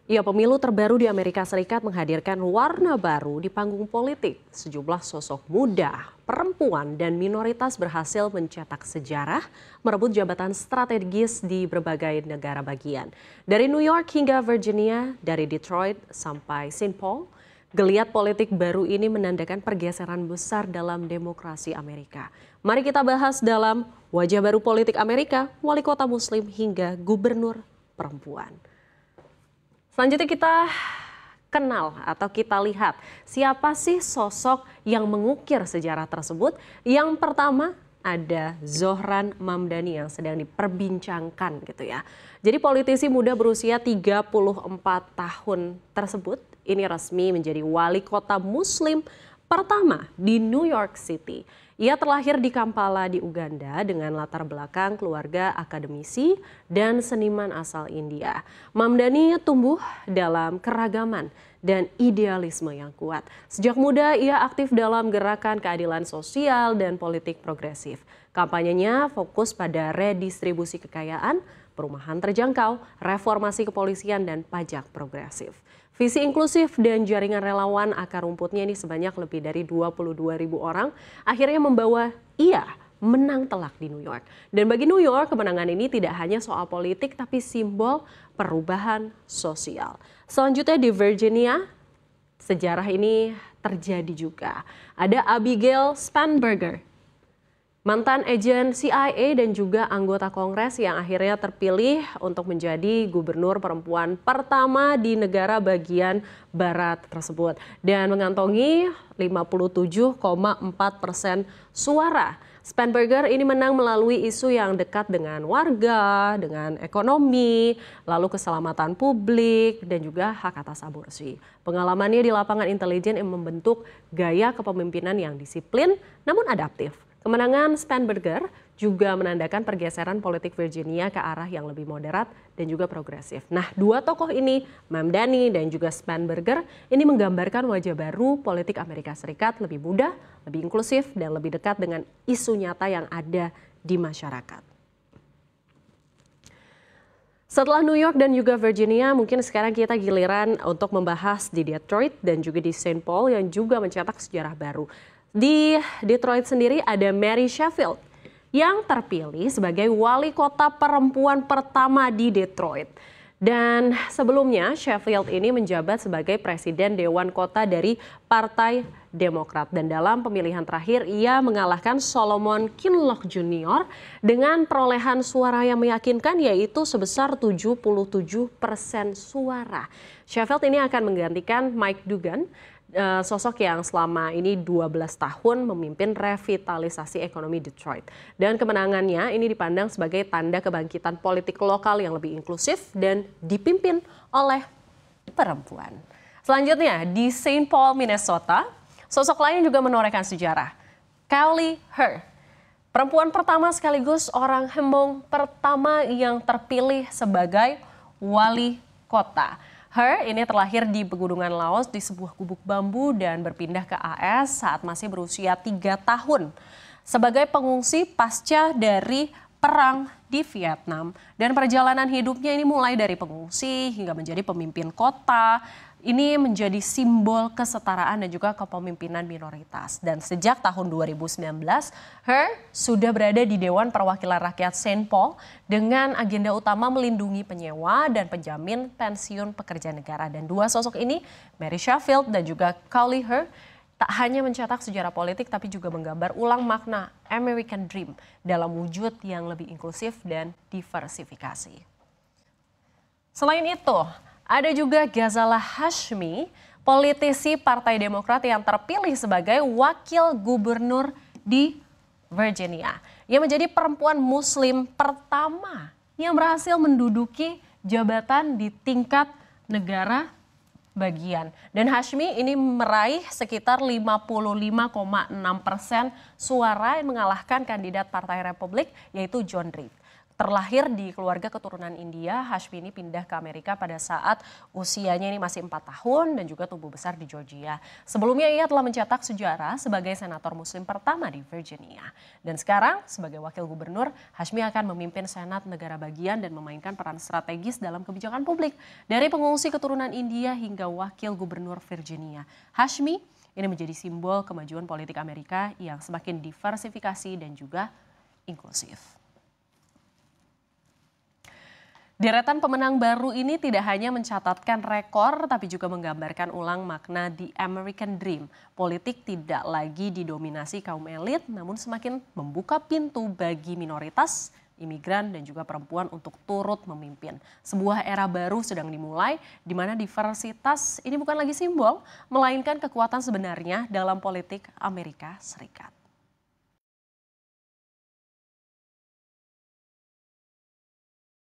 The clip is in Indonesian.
Ya, pemilu terbaru di Amerika Serikat menghadirkan warna baru di panggung politik. Sejumlah sosok muda, perempuan, dan minoritas berhasil mencetak sejarah, merebut jabatan strategis di berbagai negara bagian. Dari New York hingga Virginia, dari Detroit sampai Saint Paul, geliat politik baru ini menandakan pergeseran besar dalam demokrasi Amerika. Mari kita bahas dalam Wajah Baru Politik Amerika, Wali Kota Muslim hingga Gubernur Perempuan. Selanjutnya kita kenal atau kita lihat siapa sih sosok yang mengukir sejarah tersebut. Yang pertama ada Zohran Mamdani yang sedang diperbincangkan gitu ya. Jadi politisi muda berusia 34 tahun tersebut ini resmi menjadi wali kota Muslim pertama di New York City. Ia terlahir di Kampala di Uganda dengan latar belakang keluarga akademisi dan seniman asal India. Mamdani tumbuh dalam keragaman dan idealisme yang kuat. Sejak muda ia aktif dalam gerakan keadilan sosial dan politik progresif. Kampanyenya fokus pada redistribusi kekayaan, perumahan terjangkau, reformasi kepolisian dan pajak progresif. Visi inklusif dan jaringan relawan akar rumputnya ini sebanyak lebih dari 22.000 orang akhirnya membawa ia menang telak di New York. Dan bagi New York, kemenangan ini tidak hanya soal politik tapi simbol perubahan sosial. Selanjutnya di Virginia, sejarah ini terjadi juga. Ada Abigail Spanberger, mantan agen CIA dan juga anggota Kongres yang akhirnya terpilih untuk menjadi gubernur perempuan pertama di negara bagian barat tersebut dan mengantongi 57,4% suara. Spanberger ini menang melalui isu yang dekat dengan warga, dengan ekonomi, lalu keselamatan publik, dan juga hak atas aborsi. Pengalamannya di lapangan intelijen yang membentuk gaya kepemimpinan yang disiplin namun adaptif. Kemenangan Spanberger juga menandakan pergeseran politik Virginia ke arah yang lebih moderat dan juga progresif. Nah, dua tokoh ini, Mamdani dan juga Spanberger, ini menggambarkan wajah baru politik Amerika Serikat lebih muda, lebih inklusif, dan lebih dekat dengan isu nyata yang ada di masyarakat. Setelah New York dan juga Virginia, mungkin sekarang kita giliran untuk membahas di Detroit dan juga di Saint Paul yang juga mencetak sejarah baru. Di Detroit sendiri ada Mary Sheffield yang terpilih sebagai wali kota perempuan pertama di Detroit. Dan sebelumnya Sheffield ini menjabat sebagai presiden Dewan Kota dari Partai Demokrat. Dan dalam pemilihan terakhir ia mengalahkan Solomon Kinloch Jr. dengan perolehan suara yang meyakinkan yaitu sebesar 77% suara. Sheffield ini akan menggantikan Mike Duggan, sosok yang selama ini 12 tahun memimpin revitalisasi ekonomi Detroit. Dan kemenangannya ini dipandang sebagai tanda kebangkitan politik lokal yang lebih inklusif dan dipimpin oleh perempuan. Selanjutnya di Saint Paul, Minnesota, sosok lain juga menorehkan sejarah. Callie Her, perempuan pertama sekaligus orang Hmong pertama yang terpilih sebagai wali kota. Her ini terlahir di Pegunungan Laos di sebuah gubuk bambu dan berpindah ke AS saat masih berusia 3 tahun sebagai pengungsi pasca dari perang di Vietnam. Dan perjalanan hidupnya ini mulai dari pengungsi hingga menjadi pemimpin kota. Ini menjadi simbol kesetaraan dan juga kepemimpinan minoritas. Dan sejak tahun 2019, Her sudah berada di Dewan Perwakilan Rakyat Saint Paul dengan agenda utama melindungi penyewa dan penjamin pensiun pekerja negara. Dan dua sosok ini, Mary Sheffield dan juga Callie Her, tak hanya mencetak sejarah politik tapi juga menggambar ulang makna American Dream dalam wujud yang lebih inklusif dan diversifikasi. Selain itu, ada juga Ghazala Hashmi, politisi Partai Demokrat yang terpilih sebagai wakil gubernur di Virginia. Ia menjadi perempuan Muslim pertama yang berhasil menduduki jabatan di tingkat negara bagian. Dan Hashmi ini meraih sekitar 55,6% suara yang mengalahkan kandidat Partai Republik yaitu John Reid. Terlahir di keluarga keturunan India, Hashmi ini pindah ke Amerika pada saat usianya ini masih 4 tahun dan juga tumbuh besar di Georgia. Sebelumnya ia telah mencetak sejarah sebagai senator muslim pertama di Virginia. Dan sekarang sebagai wakil gubernur, Hashmi akan memimpin Senat negara bagian dan memainkan peran strategis dalam kebijakan publik. Dari pengungsi keturunan India hingga wakil gubernur Virginia, Hashmi ini menjadi simbol kemajuan politik Amerika yang semakin diversifikasi dan juga inklusif. Deretan pemenang baru ini tidak hanya mencatatkan rekor, tapi juga menggambarkan ulang makna The American Dream. Politik tidak lagi didominasi kaum elit, namun semakin membuka pintu bagi minoritas, imigran, dan juga perempuan untuk turut memimpin. Sebuah era baru sedang dimulai, di mana diversitas ini bukan lagi simbol, melainkan kekuatan sebenarnya dalam politik Amerika Serikat.